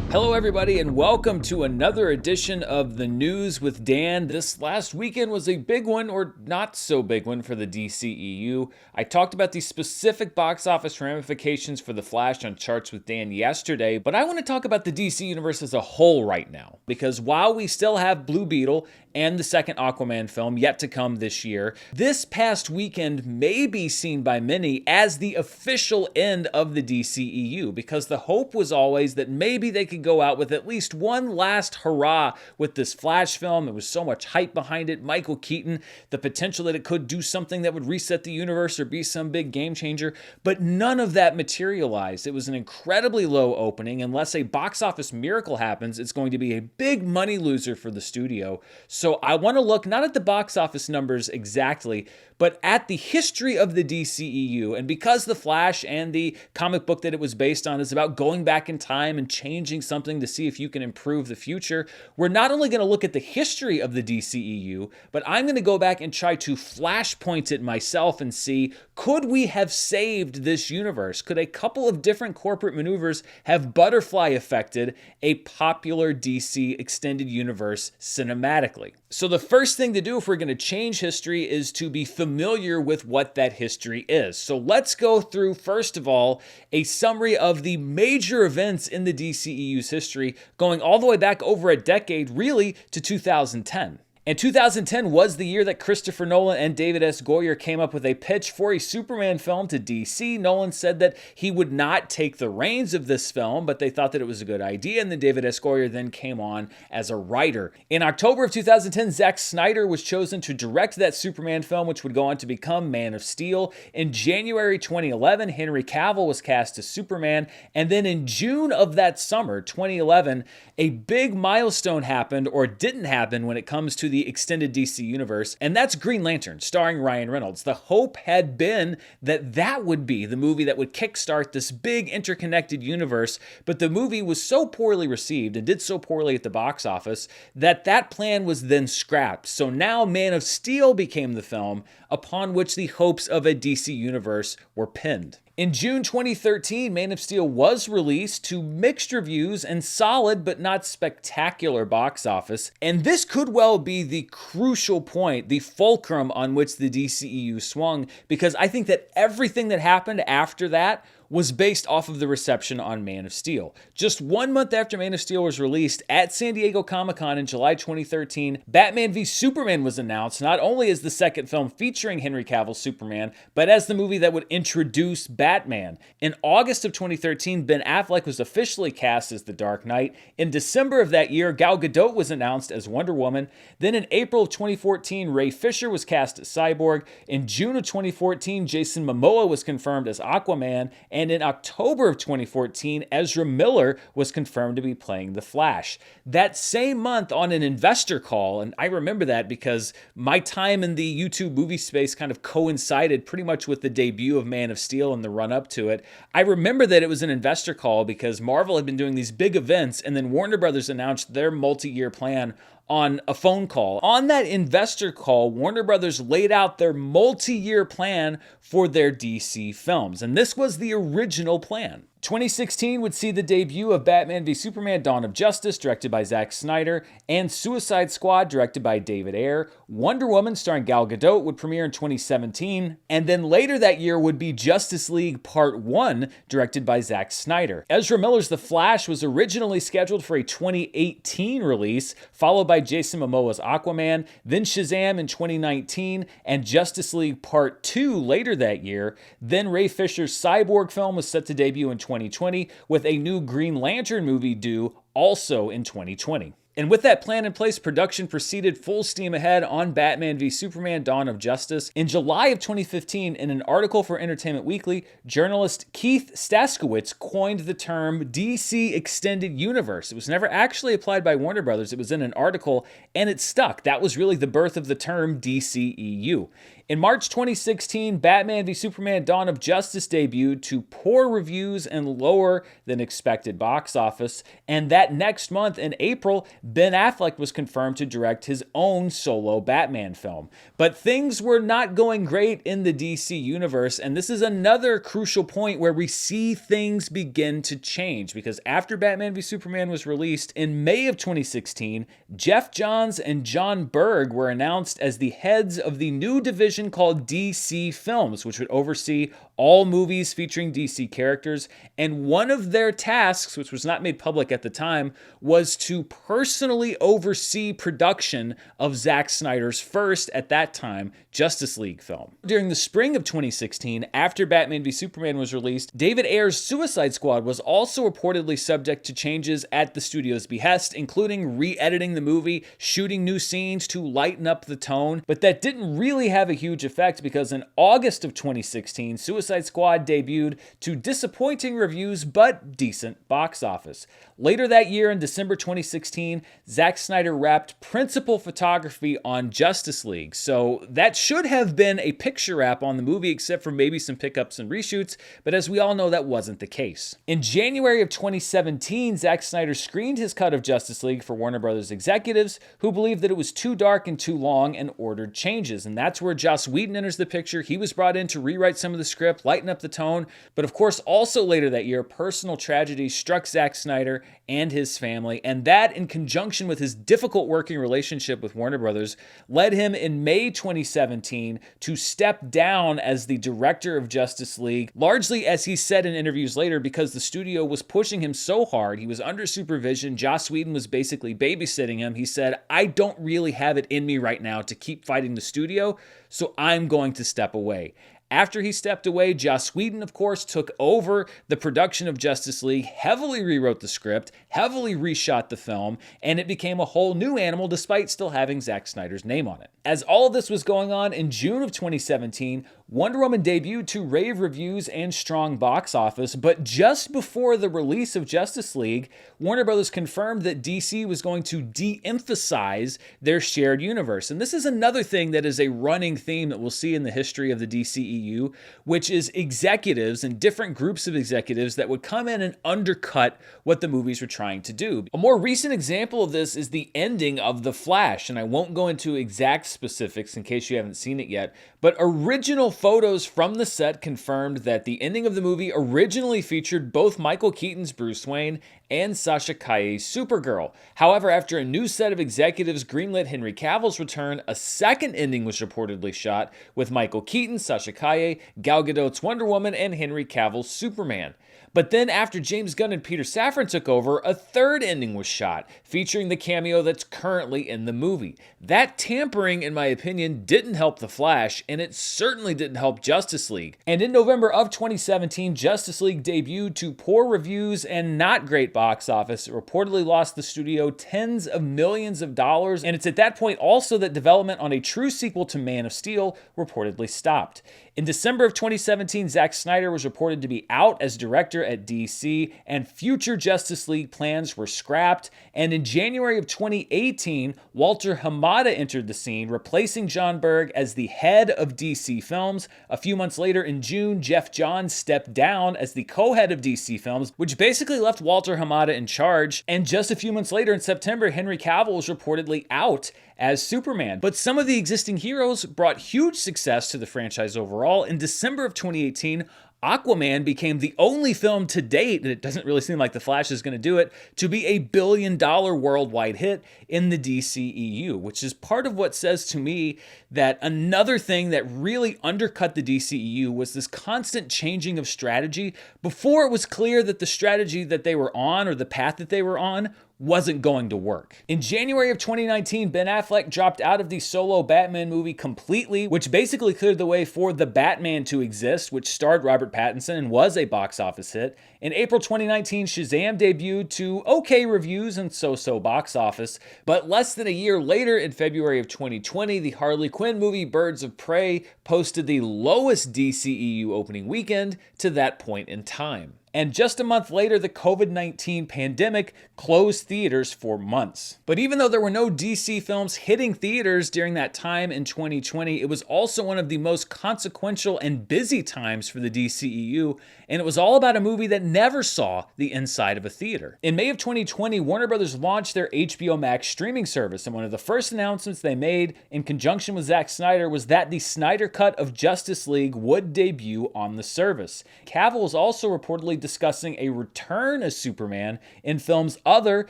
Hello everybody and welcome to another edition of The News with Dan. This last weekend was a big one, or not so big one, for the DCEU. I talked about the specific box office ramifications for The Flash on Charts with Dan yesterday, but I want to talk about the DC universe as a whole right now. Because while we still have Blue Beetle and the second Aquaman film yet to come this year, this past weekend may be seen by many as the official end of the DCEU, because the hope was always that maybe they could go out with at least one last hurrah with this Flash film. There was so much hype behind it. Michael Keaton, the potential that it could do something that would reset the universe or be some big game changer, but none of that materialized. It was an incredibly low opening. Unless a box office miracle happens, it's going to be a big money loser for the studio. So I want to look not at the box office numbers exactly, but at the history of the DCEU. And because The Flash and the comic book that it was based on is about going back in time and changing something to see if you can improve the future, we're not only going to look at the history of the DCEU, but I'm going to go back and try to flashpoint it myself and see, could we have saved this universe? Could a couple of different corporate maneuvers have butterfly affected a popular DC extended universe cinematically? So the first thing to do if we're going to change history is to be familiar with what that history is. So let's go through, first of all, a summary of the major events in the DCEU's history, going all the way back over a decade, really, to 2010. And 2010 was the year that Christopher Nolan and David S. Goyer came up with a pitch for a Superman film to DC. Nolan said that he would not take the reins of this film, but they thought that it was a good idea, and then David S. Goyer then came on as a writer. In October of 2010, Zack Snyder was chosen to direct that Superman film, which would go on to become Man of Steel. In January 2011, Henry Cavill was cast as Superman, and then in June of that summer, 2011, a big milestone happened, or didn't happen, when it comes to the extended DC universe, and that's Green Lantern, starring Ryan Reynolds. The hope had been that that would be the movie that would kickstart this big interconnected universe, but the movie was so poorly received and did so poorly at the box office that that plan was then scrapped. So now Man of Steel became the film upon which the hopes of a DC universe were pinned. In June 2013, Man of Steel was released to mixed reviews and solid but not spectacular box office. And this could well be the crucial point, the fulcrum on which the DCEU swung, because I think that everything that happened after that was based off of the reception on Man of Steel. Just 1 month after Man of Steel was released, at San Diego Comic-Con in July 2013, Batman v Superman was announced, not only as the second film featuring Henry Cavill's Superman, but as the movie that would introduce Batman. In August of 2013, Ben Affleck was officially cast as the Dark Knight. In December of that year, Gal Gadot was announced as Wonder Woman. Then in April of 2014, Ray Fisher was cast as Cyborg. In June of 2014, Jason Momoa was confirmed as Aquaman. And in October of 2014, Ezra Miller was confirmed to be playing the Flash. That same month, on an investor call, and I remember that because my time in the YouTube movie space kind of coincided pretty much with the debut of Man of Steel and the run-up to it. I remember that it was an investor call because Marvel had been doing these big events, and then Warner Brothers announced their multi-year plan on a phone call. On that investor call, Warner Brothers laid out their multi-year plan for their DC films, and this was the original plan. 2016 would see the debut of Batman v Superman: Dawn of Justice, directed by Zack Snyder, and Suicide Squad, directed by David Ayer. Wonder Woman, starring Gal Gadot, would premiere in 2017, and then later that year would be Justice League Part 1, directed by Zack Snyder. Ezra Miller's The Flash was originally scheduled for a 2018 release, followed by Jason Momoa's Aquaman, then Shazam in 2019, and Justice League Part 2 later that year. Then Ray Fisher's Cyborg film was set to debut in 2020, with a new Green Lantern movie due also in 2020. And with that plan in place, production proceeded full steam ahead on Batman v Superman: Dawn of Justice. In July of 2015, in an article for Entertainment Weekly, journalist Keith Staskowitz coined the term DC Extended Universe. It was never actually applied by Warner Brothers. It was in an article, and it stuck. That was really the birth of the term DCEU. In March 2016, Batman v Superman Dawn of Justice debuted to poor reviews and lower than expected box office. And that next month, in April, Ben Affleck was confirmed to direct his own solo Batman film. But things were not going great in the DC universe, and this is another crucial point where we see things begin to change, because after Batman v Superman was released in May of 2016, Geoff Johns and John Berg were announced as the heads of the new division called DC Films, which would oversee all movies featuring DC characters. And one of their tasks, which was not made public at the time, was to personally oversee production of Zack Snyder's first, at that time, Justice League film. During the spring of 2016, after Batman v Superman was released, David Ayer's Suicide Squad was also reportedly subject to changes at the studio's behest, including re-editing the movie, shooting new scenes to lighten up the tone. But that didn't really have a huge effect, because in August of 2016, Suicide Squad debuted to disappointing reviews but decent box office. Later that year, in December 2016, Zack Snyder wrapped principal photography on Justice League. So that should have been a picture wrap on the movie, except for maybe some pickups and reshoots, but as we all know, that wasn't the case. In January of 2017, Zack Snyder screened his cut of Justice League for Warner Brothers executives, who believed that it was too dark and too long and ordered changes. And that's where Joss Whedon enters the picture. He was brought in to rewrite some of the script, lighten up the tone. But of course, also later that year, personal tragedy struck Zack Snyder and his family, and that, in conjunction with his difficult working relationship with Warner Brothers, led him in May 2017 to step down as the director of Justice League, largely, as he said in interviews later, because the studio was pushing him so hard. He was under supervision. Joss Whedon was basically babysitting him. He said, "I don't really have it in me right now to keep fighting the studio, so I'm going to step away." After he stepped away, Joss Whedon, of course, took over the production of Justice League, heavily rewrote the script, heavily reshot the film, and it became a whole new animal despite still having Zack Snyder's name on it. As all of this was going on, in June of 2017, Wonder Woman debuted to rave reviews and strong box office, but just before the release of Justice League, Warner Brothers confirmed that DC was going to de-emphasize their shared universe. And this is another thing that is a running theme that we'll see in the history of the DCEU, which is executives and different groups of executives that would come in and undercut what the movies were trying to do. A more recent example of this is the ending of The Flash, and I won't go into exact specifics in case you haven't seen it yet, but original photos from the set confirmed that the ending of the movie originally featured both Michael Keaton's Bruce Wayne and Sasha Calle's Supergirl. However, after a new set of executives greenlit Henry Cavill's return, a second ending was reportedly shot with Michael Keaton, Sasha Calle, Gal Gadot's Wonder Woman, and Henry Cavill's Superman. But then after James Gunn and Peter Safran took over, a third ending was shot, featuring the cameo that's currently in the movie. That tampering, in my opinion, didn't help The Flash, and it certainly didn't help Justice League. And in November of 2017, Justice League debuted to poor reviews and not great box office. It reportedly lost the studio tens of millions of dollars, and it's at that point also that development on a true sequel to Man of Steel reportedly stopped. In December of 2017, Zack Snyder was reported to be out as director at DC, and future Justice League plans were scrapped. And in January of 2018, Walter Hamada entered the scene, replacing John Berg as the head of DC Films. A few months later, in June, Geoff Johns stepped down as the co-head of DC Films, which basically left Walter Hamada in charge. And just a few months later, in September, Henry Cavill was reportedly out as Superman. But some of the existing heroes brought huge success to the franchise overall. In December of 2018, Aquaman became the only film to date, and it doesn't really seem like The Flash is going to do it, to be a billion-dollar worldwide hit in the DCEU, which is part of what says to me that another thing that really undercut the DCEU was this constant changing of strategy before it was clear that the strategy that they were on, or the path that they were on, wasn't going to work. In January of 2019, Ben Affleck dropped out of the solo Batman movie completely, which basically cleared the way for The Batman to exist, which starred Robert Pattinson and was a box office hit. In April 2019, Shazam debuted to okay reviews and so-so box office, but less than a year later, in February of 2020, the Harley Quinn movie Birds of Prey posted the lowest DCEU opening weekend to that point in time. And just a month later, the COVID-19 pandemic closed theaters for months. But even though there were no DC films hitting theaters during that time in 2020, it was also one of the most consequential and busy times for the DCEU, and it was all about a movie that never saw the inside of a theater. In May of 2020, Warner Brothers launched their HBO Max streaming service, and one of the first announcements they made in conjunction with Zack Snyder was that the Snyder Cut of Justice League would debut on the service. Cavill is also reportedly discussing a return as Superman in films other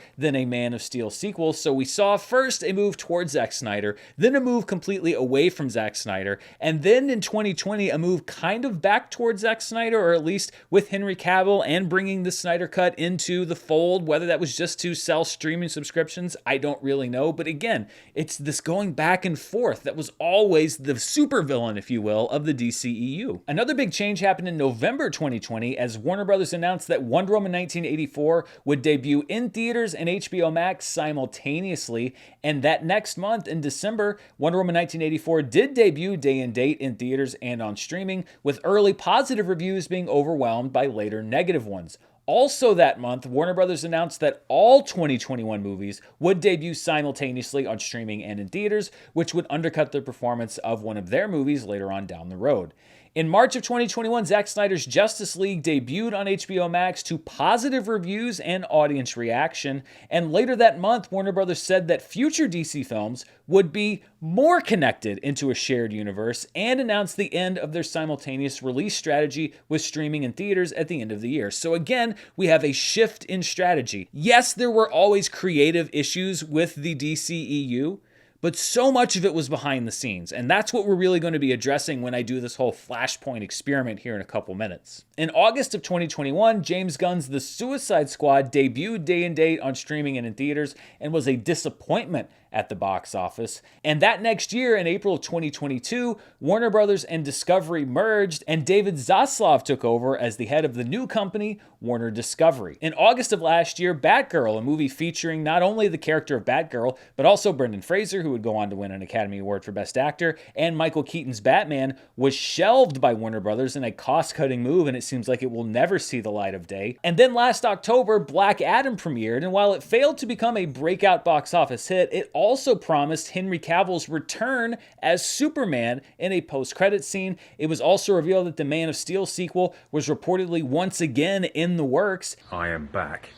than a Man of Steel sequel, so we saw first a move towards Zack Snyder, then a move completely away from Zack Snyder, and then in 2020 a move kind of back towards Zack Snyder, or at least with Henry Cavill and bringing the Snyder Cut into the fold. Whether that was just to sell streaming subscriptions, I don't really know, but again, it's this going back and forth that was always the supervillain, if you will, of the DCEU. Another big change happened in November 2020 as Warner Brothers announced that Wonder Woman 1984 would debut in theaters and HBO Max simultaneously, and that next month in December, Wonder Woman 1984 did debut day and date in theaters and on streaming, with early positive reviews being overwhelmed by later negative ones. Also that month, Warner Brothers announced that all 2021 movies would debut simultaneously on streaming and in theaters, which would undercut the performance of one of their movies later on down the road. In March of 2021, Zack Snyder's Justice League debuted on HBO Max to positive reviews and audience reaction, and later that month, Warner Brothers said that future DC films would be more connected into a shared universe and announced the end of their simultaneous release strategy with streaming in theaters at the end of the year. So again, we have a shift in strategy. Yes, there were always creative issues with the DCEU, but so much of it was behind the scenes, and that's what we're really going to be addressing when I do this whole Flashpoint experiment here in a couple minutes. In August of 2021, James Gunn's The Suicide Squad debuted day and date on streaming and in theaters and was a disappointment at the box office. And that next year, in April of 2022, Warner Brothers and Discovery merged, and David Zaslav took over as the head of the new company, Warner Discovery. In August of last year, Batgirl, a movie featuring not only the character of Batgirl, but also Brendan Fraser, who would go on to win an Academy Award for Best Actor, and Michael Keaton's Batman, was shelved by Warner Brothers in a cost-cutting move, and it seems like it will never see the light of day. And then last October, Black Adam premiered, and while it failed to become a breakout box office hit, it also promised Henry Cavill's return as Superman in a post-credit scene. It was also revealed that the Man of Steel sequel was reportedly once again in the works. I am back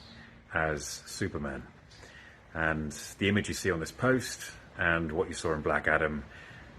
as Superman. And the image you see on this post and what you saw in Black Adam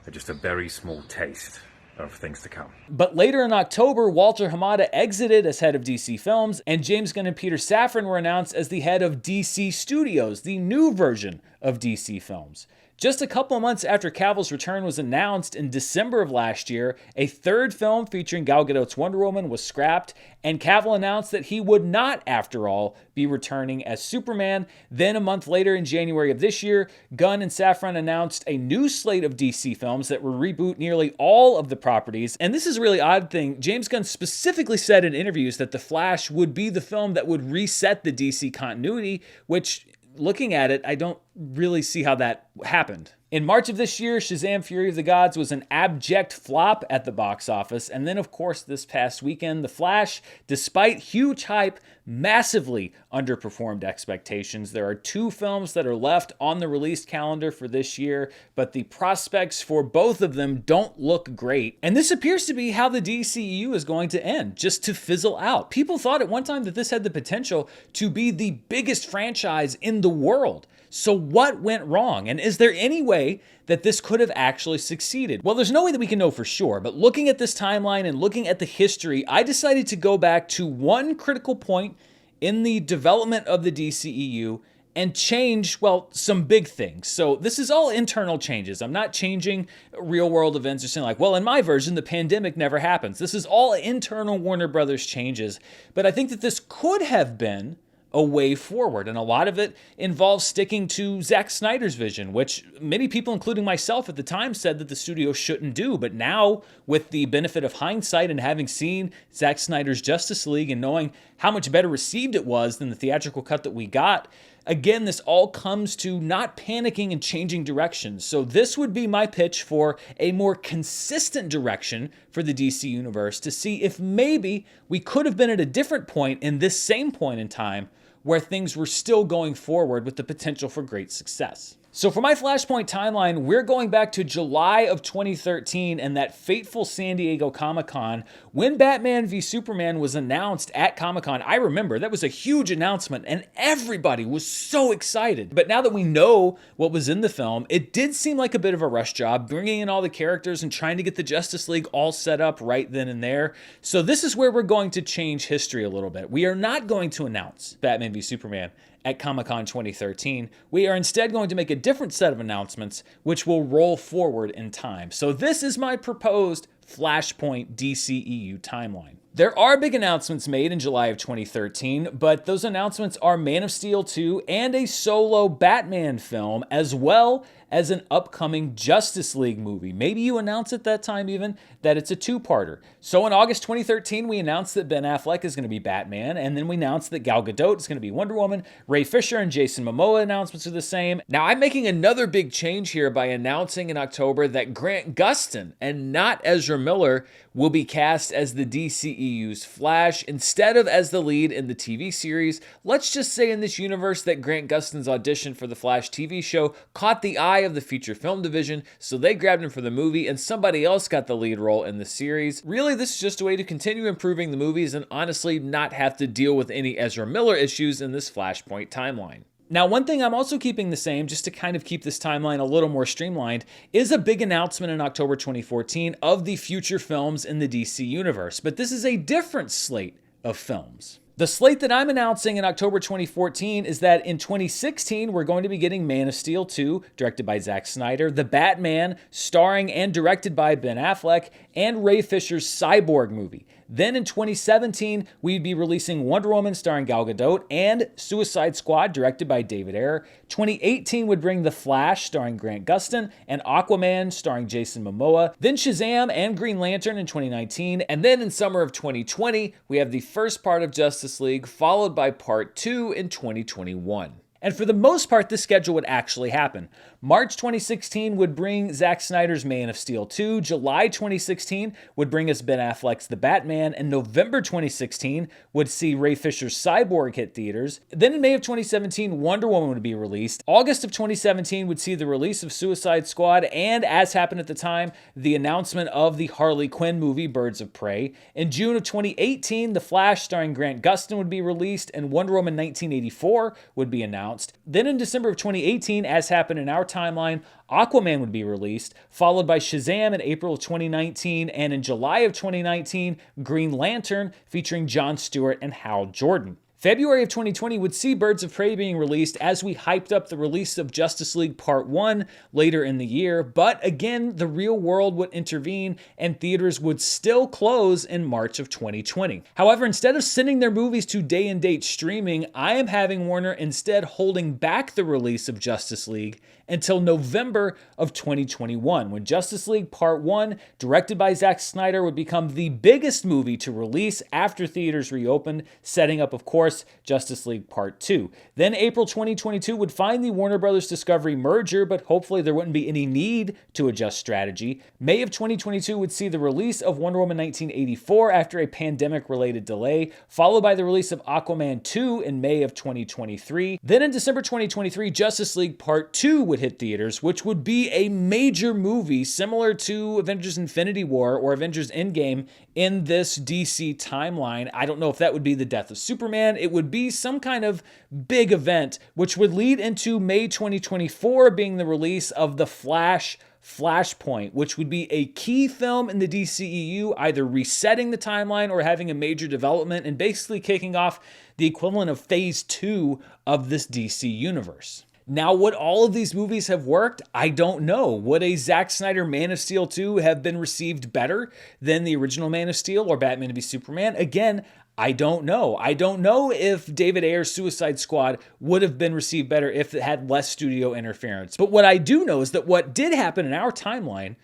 are just a very small taste of things to come. But later in October, Walter Hamada exited as head of DC Films, and James Gunn and Peter Safran were announced as the head of DC Studios, the new version of DC Films. Just a couple of months after Cavill's return was announced in December of last year, a third film featuring Gal Gadot's Wonder Woman was scrapped, and Cavill announced that he would not, after all, be returning as Superman. Then a month later, in January of this year, Gunn and Safran announced a new slate of DC films that would reboot nearly all of the properties. And this is a really odd thing. James Gunn specifically said in interviews that The Flash would be the film that would reset the DC continuity, which, looking at it, I don't really see how that happened. In March of this year, Shazam! Fury of the Gods was an abject flop at the box office. And then, of course, this past weekend, The Flash, despite huge hype, massively underperformed expectations. There are two films that are left on the release calendar for this year, but the prospects for both of them don't look great. And this appears to be how the DCEU is going to end, just to fizzle out. People thought at one time that this had the potential to be the biggest franchise in the world. So what went wrong? And is there any way that this could have actually succeeded? Well, there's no way that we can know for sure, but looking at this timeline and looking at the history, I decided to go back to one critical point in the development of the DCEU and change, well, some big things. So this is all internal changes. I'm not changing real world events or saying like, well, in my version, the pandemic never happens. This is all internal Warner Brothers changes. But I think that this could have been a way forward. And a lot of it involves sticking to Zack Snyder's vision, which many people, including myself at the time, said that the studio shouldn't do. But now, with the benefit of hindsight and having seen Zack Snyder's Justice League and knowing how much better received it was than the theatrical cut that we got, Again, this all comes to not panicking and changing directions. So this would be my pitch for a more consistent direction for the DC Universe to see if maybe we could have been at a different point in this same point in time where things were still going forward with the potential for great success. So for my Flashpoint timeline, we're going back to July of 2013 and that fateful San Diego Comic-Con when Batman v Superman was announced at Comic-Con. I remember that was a huge announcement and everybody was so excited. But now that we know what was in the film, it did seem like a bit of a rush job bringing in all the characters and trying to get the Justice League all set up right then and there. So this is where we're going to change history a little bit. We are not going to announce Batman v Superman at Comic-Con 2013. We are instead going to make a different set of announcements which will roll forward in time. So this is my proposed Flashpoint DCEU timeline. There are big announcements made in July of 2013, but those announcements are Man of Steel 2 and a solo Batman film, as well as an upcoming Justice League movie. Maybe you announce at that time even that it's a two-parter. So in August 2013, we announced that Ben Affleck is going to be Batman, and then we announced that Gal Gadot is going to be Wonder Woman. Ray Fisher and Jason Momoa announcements are the same. Now I'm making another big change here by announcing in October that Grant Gustin and not Ezra Miller will be cast as the DCEU's Flash instead of as the lead in the TV series. Let's just say in this universe that Grant Gustin's audition for the Flash TV show caught the eye of the feature film division, so they grabbed him for the movie and somebody else got the lead role in the series. Really, this is just a way to continue improving the movies and honestly not have to deal with any Ezra Miller issues in this Flashpoint timeline. Now, one thing I'm also keeping the same, just to kind of keep this timeline a little more streamlined, is a big announcement in October 2014 of the future films in the DC Universe. But this is a different slate of films. The slate that I'm announcing in October 2014 is that in 2016, we're going to be getting Man of Steel 2, directed by Zack Snyder, The Batman, starring and directed by Ben Affleck, and Ray Fisher's Cyborg movie. Then in 2017, we'd be releasing Wonder Woman starring Gal Gadot and Suicide Squad directed by David Ayer. 2018 would bring The Flash starring Grant Gustin and Aquaman starring Jason Momoa. Then Shazam and Green Lantern in 2019. And then in summer of 2020, we have the first part of Justice League followed by part 2 in 2021. And for the most part, this schedule would actually happen. March 2016 would bring Zack Snyder's Man of Steel 2. July 2016 would bring us Ben Affleck's The Batman. And November 2016 would see Ray Fisher's Cyborg hit theaters. Then in May of 2017, Wonder Woman would be released. August of 2017 would see the release of Suicide Squad and, as happened at the time, the announcement of the Harley Quinn movie, Birds of Prey. In June of 2018, The Flash starring Grant Gustin would be released and Wonder Woman 1984 would be announced. Then in December of 2018, as happened in our timeline, Aquaman would be released, followed by Shazam in April of 2019, and in July of 2019, Green Lantern featuring Jon Stewart and Hal Jordan. February of 2020 would see Birds of Prey being released as we hyped up the release of Justice League Part 1 later in the year, but again, the real world would intervene and theaters would still close in March of 2020. However, instead of sending their movies to day and date streaming, I am having Warner instead holding back the release of Justice League until November of 2021, when Justice League Part 1, directed by Zack Snyder, would become the biggest movie to release after theaters reopened, setting up, of course, Justice League Part 2. Then April 2022 would find the Warner Brothers Discovery merger, but hopefully there wouldn't be any need to adjust strategy. May of 2022 would see the release of Wonder Woman 1984 after a pandemic-related delay, followed by the release of Aquaman 2 in May of 2023. Then in December 2023, Justice League Part 2 would hit theaters, which would be a major movie similar to Avengers Infinity War or Avengers Endgame in this DC timeline. I don't know if that would be the death of Superman. It would be some kind of big event, which would lead into May 2024 being the release of The Flash Flashpoint, which would be a key film in the DCEU, either resetting the timeline or having a major development and basically kicking off the equivalent of Phase 2 of this DC universe. Now, would all of these movies have worked? I don't know. Would a Zack Snyder Man of Steel 2 have been received better than the original Man of Steel or Batman v Superman? Again, I don't know. I don't know if David Ayer's Suicide Squad would have been received better if it had less studio interference. But what I do know is that what did happen in our timeline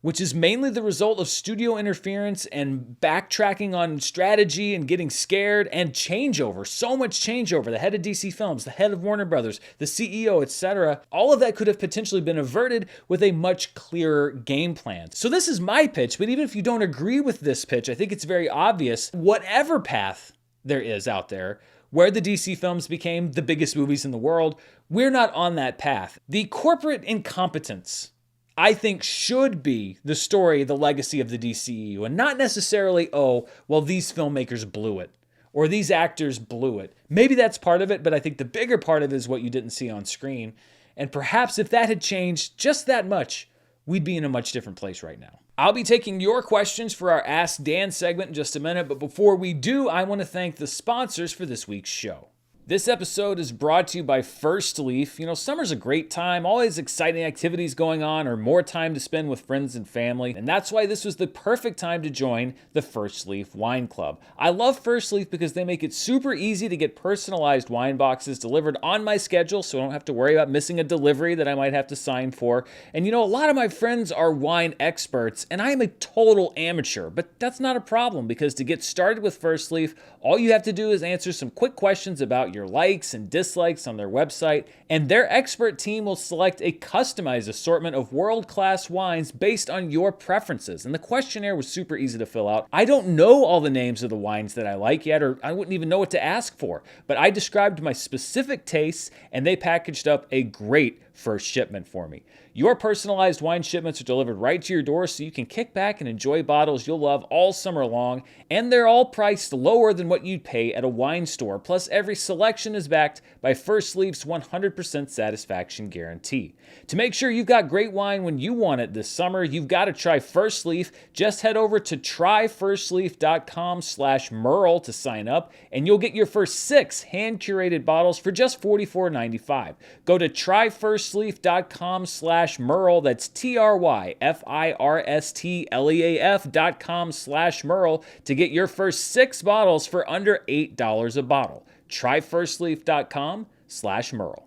which is mainly the result of studio interference and backtracking on strategy and getting scared and changeover. So much changeover. The head of DC Films, the head of Warner Brothers, the CEO, etc. All of that could have potentially been averted with a much clearer game plan. So this is my pitch, but even if you don't agree with this pitch, I think it's very obvious, whatever path there is out there, where the DC films became the biggest movies in the world, we're not on that path. The corporate incompetence, I think, should be the story, the legacy of the DCEU, and not necessarily, oh, well, these filmmakers blew it, or these actors blew it. Maybe that's part of it, but I think the bigger part of it is what you didn't see on screen. And perhaps if that had changed just that much, we'd be in a much different place right now. I'll be taking your questions for our Ask Dan segment in just a minute, but before we do, I want to thank the sponsors for this week's show. This episode is brought to you by Firstleaf. You know, summer's a great time, always exciting activities going on or more time to spend with friends and family, and that's why this was the perfect time to join the Firstleaf Wine Club. I love Firstleaf because they make it super easy to get personalized wine boxes delivered on my schedule, so I don't have to worry about missing a delivery that I might have to sign for. And you know, a lot of my friends are wine experts, and I am a total amateur, but that's not a problem because to get started with Firstleaf, all you have to do is answer some quick questions about your likes and dislikes on their website, and their expert team will select a customized assortment of world-class wines based on your preferences. And the questionnaire was super easy to fill out. I don't know all the names of the wines that I like yet, or I wouldn't even know what to ask for, but I described my specific tastes, and they packaged up a great first shipment for me. Your personalized wine shipments are delivered right to your door so you can kick back and enjoy bottles you'll love all summer long, and they're all priced lower than what you'd pay at a wine store. Plus, every selection is backed by Firstleaf's 100% satisfaction guarantee. To make sure you've got great wine when you want it this summer, you've got to try Firstleaf. Just head over to tryfirstleaf.com/Murrell to sign up, and you'll get your first 6 hand-curated bottles for just $44.95. Go to tryfirstleaf.com/Murrell. That's tryfirstleaf.com/Murrell to get your first 6 bottles for under $8 a bottle. Tryfirstleaf.com/Murrell.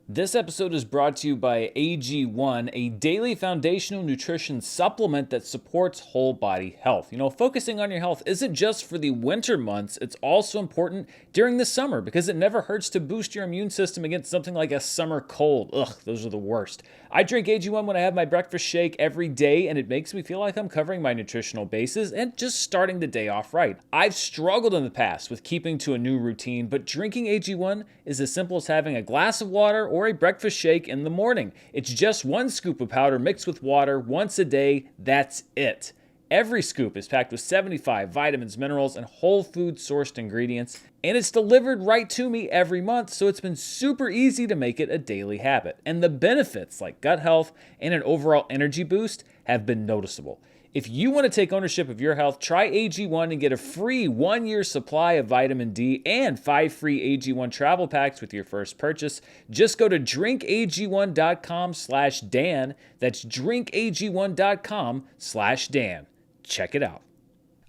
This episode is brought to you by AG1, a daily foundational nutrition supplement that supports whole body health. You know, focusing on your health isn't just for the winter months, it's also important during the summer because it never hurts to boost your immune system against something like a summer cold. Ugh, those are the worst. I drink AG1 when I have my breakfast shake every day, and it makes me feel like I'm covering my nutritional bases and just starting the day off right. I've struggled in the past with keeping to a new routine, but drinking AG1 is as simple as having a glass of water or a breakfast shake in the morning. It's just 1 scoop of powder mixed with water once a day. That's it. Every scoop is packed with 75 vitamins, minerals, and whole food sourced ingredients, and it's delivered right to me every month, so it's been super easy to make it a daily habit. And the benefits like gut health and an overall energy boost have been noticeable. If you want to take ownership of your health, try AG1 and get a free 1-year supply of vitamin D and 5 free AG1 travel packs with your first purchase. Just go to drinkag1.com/Dan. That's drinkag1.com/Dan. Check it out.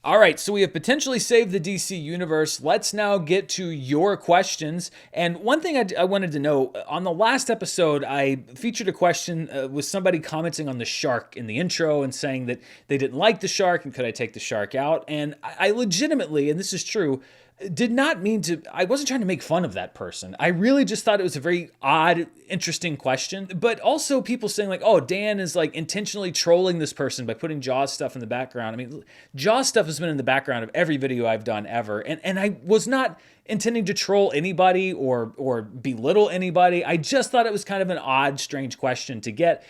All right, so we have potentially saved the DC universe. Let's now get to your questions. And one thing I wanted to know, on the last episode, I featured a question with somebody commenting on the shark in the intro and saying that they didn't like the shark and could I take the shark out? And I legitimately, and this is true, did not mean to, I wasn't trying to make fun of that person. I really just thought it was a very odd, interesting question. But also people saying like, oh, Dan is like intentionally trolling this person by putting Jaws stuff in the background. I mean, Jaws stuff has been in the background of every video I've done ever. And I was not intending to troll anybody or belittle anybody. I just thought it was kind of an odd, strange question to get.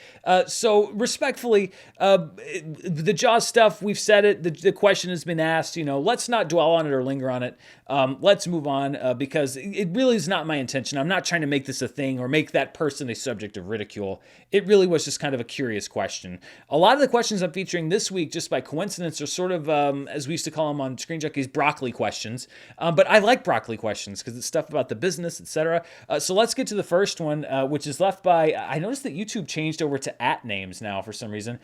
So respectfully, the Jaws stuff, we've said it, the question has been asked, you know, let's not dwell on it or linger on it. Let's move on because it really is not my intention. I'm not trying to make this a thing or make that person a subject of ridicule. It really was just kind of a curious question. A lot of the questions I'm featuring this week, just by coincidence, are sort of, as we used to call them on Screen Junkies, broccoli questions. But I like broccoli questions because it's stuff about the business, etc. So let's get to the first one, which is left by, I noticed that YouTube changed over to @ names now for some reason.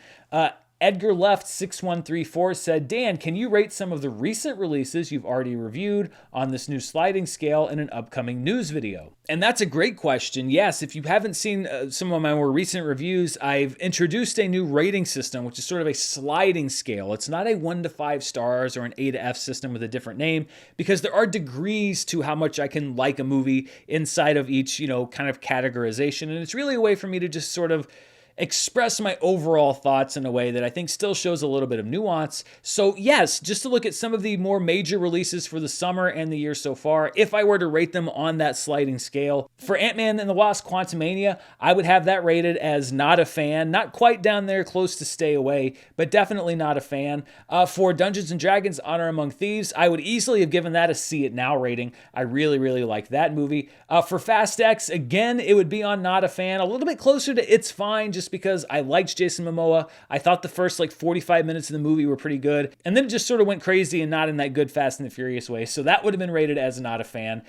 Edgar Left 6134 said, Dan, can you rate some of the recent releases you've already reviewed on this new sliding scale in an upcoming news video? And that's a great question. Yes, if you haven't seen some of my more recent reviews, I've introduced a new rating system, which is sort of a sliding scale. It's not a 1 to 5 stars or an A to F system with a different name, because there are degrees to how much I can like a movie inside of each, kind of categorization. And it's really a way for me to just sort of express my overall thoughts in a way that I think still shows a little bit of nuance. So yes, just to look at some of the more major releases for the summer and the year so far, if I were to rate them on that sliding scale, for Ant-Man and the Wasp: Quantumania, I would have that rated as not a fan, not quite down there close to stay away, but definitely not a fan. For Dungeons & Dragons: Honor Among Thieves, I would easily have given that a See It Now rating. I really, really like that movie. For Fast X, again, it would be on not a fan, a little bit closer to It's Fine, just because I liked Jason Momoa. I thought the first 45 minutes of the movie were pretty good, and then it just sort of went crazy and not in that good Fast and the Furious way. So that would have been rated as not a fan.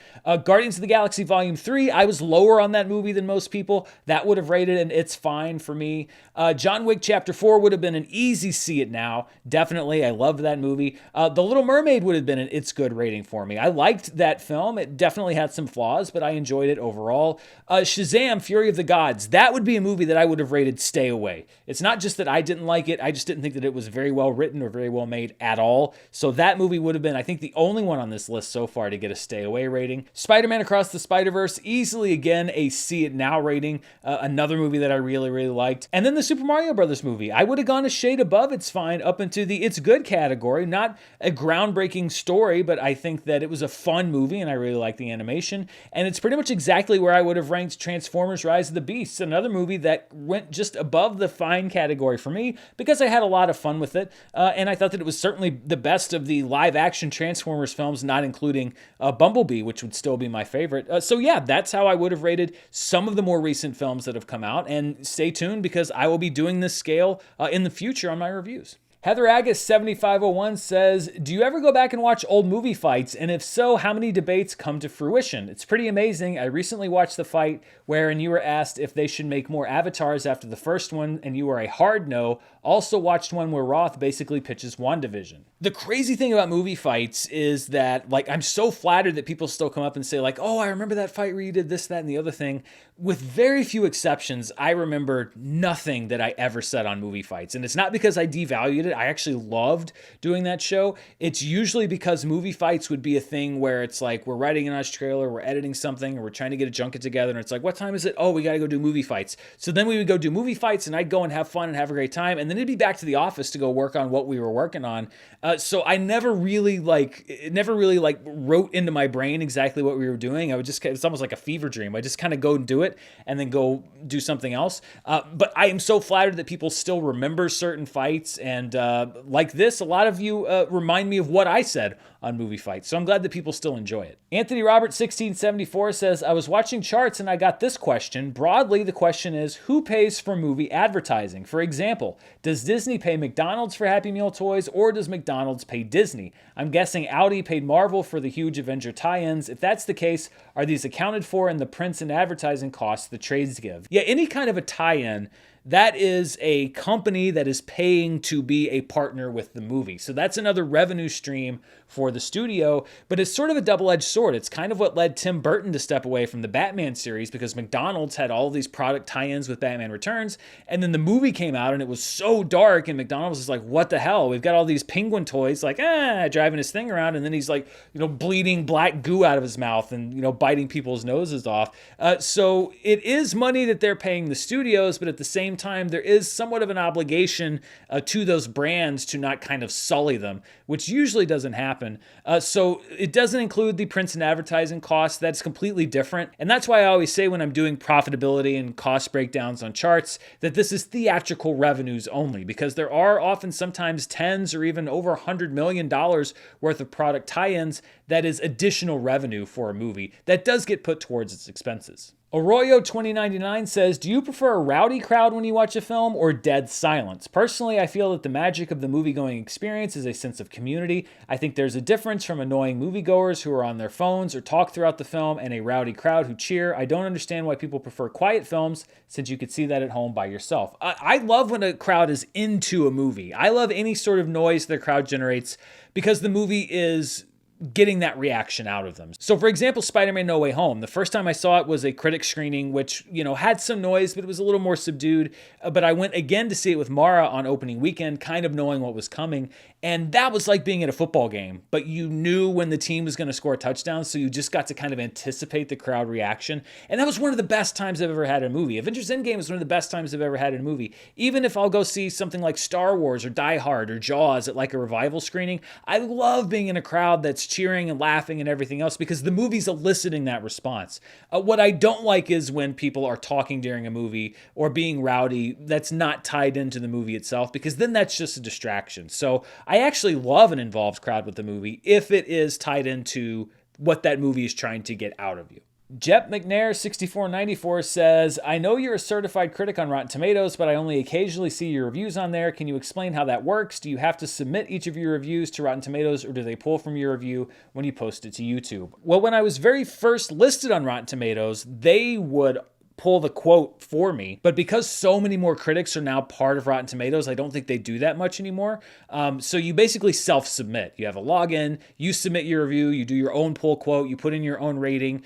Guardians of the Galaxy Volume 3, I was lower on that movie than most people. That would have rated an It's Fine for me. John Wick Chapter 4 would have been an easy See It Now. Definitely, I loved that movie. The Little Mermaid would have been an It's Good rating for me. I liked that film. It definitely had some flaws, but I enjoyed it overall. Shazam! Fury of the Gods. That would be a movie that I would have rated Stay Away. It's not just that I didn't like it, I just didn't think that it was very well written or very well made at all. So that movie would have been, I think, the only one on this list so far to get a Stay Away rating. Spider-Man Across the Spider-Verse, easily again a See It Now rating. Another movie that I really, really liked. And then the Super Mario Brothers movie. I would have gone a shade above It's Fine up into the It's Good category. Not a groundbreaking story, but I think that it was a fun movie and I really liked the animation. And it's pretty much exactly where I would have ranked Transformers Rise of the Beasts, another movie that went just above the fine category for me because I had a lot of fun with it. And I thought that it was certainly the best of the live action Transformers films, not including Bumblebee, which would still be my favorite. So yeah, that's how I would have rated some of the more recent films that have come out. And stay tuned because I will be doing this scale in the future on my reviews. Heather Agus 7501 says, do you ever go back and watch old movie fights? And if so, how many debates come to fruition? It's pretty amazing. I recently watched the fight wherein you were asked if they should make more avatars after the first one, and you were a hard no. Also watched one where Roth basically pitches WandaVision. The crazy thing about movie fights is that, I'm so flattered that people still come up and say, oh, I remember that fight where you did this, that, and the other thing. With very few exceptions, I remember nothing that I ever said on movie fights. And it's not because I devalued it. I actually loved doing that show. It's usually because movie fights would be a thing where it's we're writing an Osh trailer, we're editing something, or we're trying to get a junket together, and it's what time is it? Oh, we got to go do movie fights. So then we would go do movie fights, and I'd go and have fun and have a great time, and then it'd be back to the office to go work on what we were working on. So I never really wrote into my brain exactly what we were doing. I would just, it's almost like a fever dream. I just kind of go and do it and then go do something else. But I am so flattered that people still remember certain fights. And like this, a lot of you remind me of what I said on movie fights. So I'm glad that people still enjoy it. Anthony Robert 1674 says, I was watching charts and I got this question. Broadly, the question is, who pays for movie advertising? For example, does Disney pay McDonald's for Happy Meal toys, or does McDonald's pay Disney? I'm guessing Audi paid Marvel for the huge Avenger tie-ins. If that's the case, are these accounted for in the prints and advertising costs the trades give? Yeah, any kind of a tie-in, that is a company that is paying to be a partner with the movie. So that's another revenue stream for the studio, but it's sort of a double-edged sword. It's kind of what led Tim Burton to step away from the Batman series, because McDonald's had all these product tie-ins with Batman Returns, and then the movie came out and it was so dark, and McDonald's is like, what the hell? We've got all these penguin toys, driving his thing around, and then he's bleeding black goo out of his mouth and, biting people's noses off. So it is money that they're paying the studios, but at the same time, there is somewhat of an obligation to those brands to not kind of sully them, which usually doesn't happen. So it doesn't include the prints and advertising costs. That's completely different. And that's why I always say when I'm doing profitability and cost breakdowns on charts that this is theatrical revenues only, because there are often sometimes tens or even over $100 million worth of product tie-ins that is additional revenue for a movie that does get put towards its expenses. Arroyo2099 says, do you prefer a rowdy crowd when you watch a film or dead silence? Personally, I feel that the magic of the movie-going experience is a sense of community. I think there's a difference from annoying moviegoers who are on their phones or talk throughout the film and a rowdy crowd who cheer. I don't understand why people prefer quiet films since you could see that at home by yourself. I love when a crowd is into a movie. I love any sort of noise the crowd generates because the movie is getting that reaction out of them. So for example, Spider-Man No Way Home, the first time I saw it was a critic screening, which, had some noise, but it was a little more subdued. But I went again to see it with Mara on opening weekend, kind of knowing what was coming. And that was like being at a football game, but you knew when the team was going to score a touchdown, so you just got to kind of anticipate the crowd reaction. And that was one of the best times I've ever had in a movie. Avengers Endgame was one of the best times I've ever had in a movie. Even if I'll go see something like Star Wars or Die Hard or Jaws at like a revival screening, I love being in a crowd that's cheering and laughing and everything else because the movie's eliciting that response. What I don't like is when people are talking during a movie or being rowdy that's not tied into the movie itself, because then that's just a distraction. So I actually love an involved crowd with the movie if it is tied into what that movie is trying to get out of you. Jep McNair 6494 says, I know you're a certified critic on Rotten Tomatoes, but I only occasionally see your reviews on there. Can you explain how that works? Do you have to submit each of your reviews to Rotten Tomatoes, or do they pull from your review when you post it to YouTube? Well, when I was very first listed on Rotten Tomatoes, they would pull the quote for me, but because so many more critics are now part of Rotten Tomatoes, I don't think they do that much anymore. So you basically self-submit. You have a login, you submit your review, you do your own pull quote, you put in your own rating,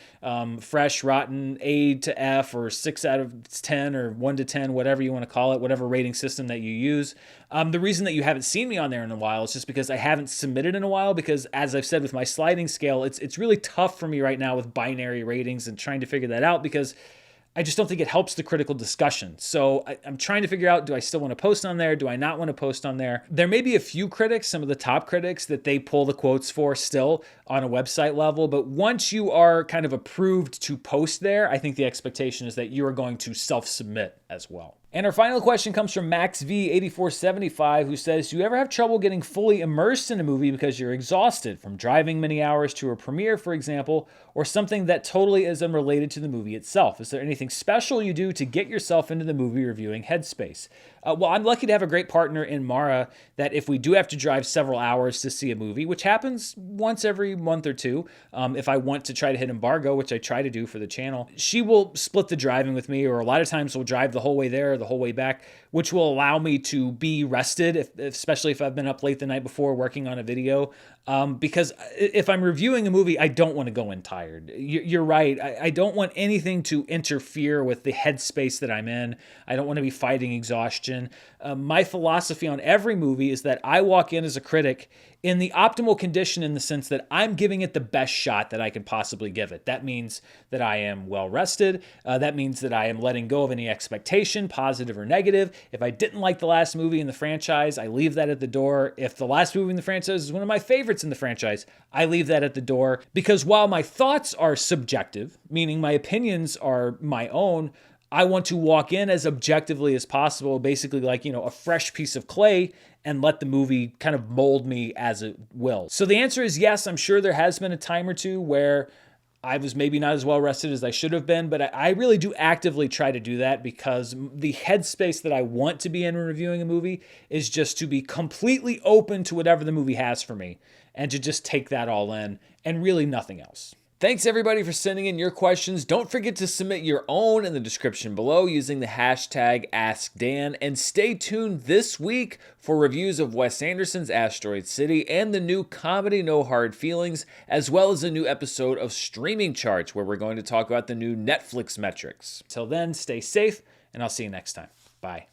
fresh, rotten, A to F, or 6 out of 10, or 1 to 10, whatever you want to call it, whatever rating system that you use. The reason that you haven't seen me on there in a while is just because I haven't submitted in a while, because as I've said with my sliding scale, it's really tough for me right now with binary ratings and trying to figure that out, because I just don't think it helps the critical discussion. So I'm trying to figure out, do I still want to post on there? Do I not want to post on there? There may be a few critics, some of the top critics, that they pull the quotes for still on a website level. But once you are kind of approved to post there, I think the expectation is that you are going to self-submit as well. And our final question comes from MaxV8475, who says, do you ever have trouble getting fully immersed in a movie because you're exhausted from driving many hours to a premiere, for example, or something that totally is unrelated to the movie itself? Is there anything special you do to get yourself into the movie reviewing headspace? Well, I'm lucky to have a great partner in Mara that if we do have to drive several hours to see a movie, which happens once every month or two, if I want to try to hit embargo, which I try to do for the channel, she will split the driving with me, or a lot of times we'll drive the whole way there, the whole way back, which will allow me to be rested, especially if I've been up late the night before working on a video. Because if I'm reviewing a movie, I don't want to go in tired. You're right. I don't want anything to interfere with the headspace that I'm in. I don't want to be fighting exhaustion. My philosophy on every movie is that I walk in as a critic in the optimal condition, in the sense that I'm giving it the best shot that I can possibly give it. That means that I am well rested. That means that I am letting go of any expectation, positive or negative. If I didn't like the last movie in the franchise, I leave that at the door. If the last movie in the franchise is one of my favorites in the franchise, I leave that at the door. Because while my thoughts are subjective, meaning my opinions are my own, I want to walk in as objectively as possible, basically like, a fresh piece of clay, and let the movie kind of mold me as it will. So the answer is yes. I'm sure there has been a time or two where I was maybe not as well rested as I should have been, but I really do actively try to do that, because the headspace that I want to be in when reviewing a movie is just to be completely open to whatever the movie has for me, and to just take that all in, and really nothing else. Thanks everybody for sending in your questions. Don't forget to submit your own in the description below using the hashtag AskDan, and stay tuned this week for reviews of Wes Anderson's Asteroid City and the new comedy No Hard Feelings, as well as a new episode of Streaming Charts, where we're going to talk about the new Netflix metrics. Till then, stay safe, and I'll see you next time. Bye.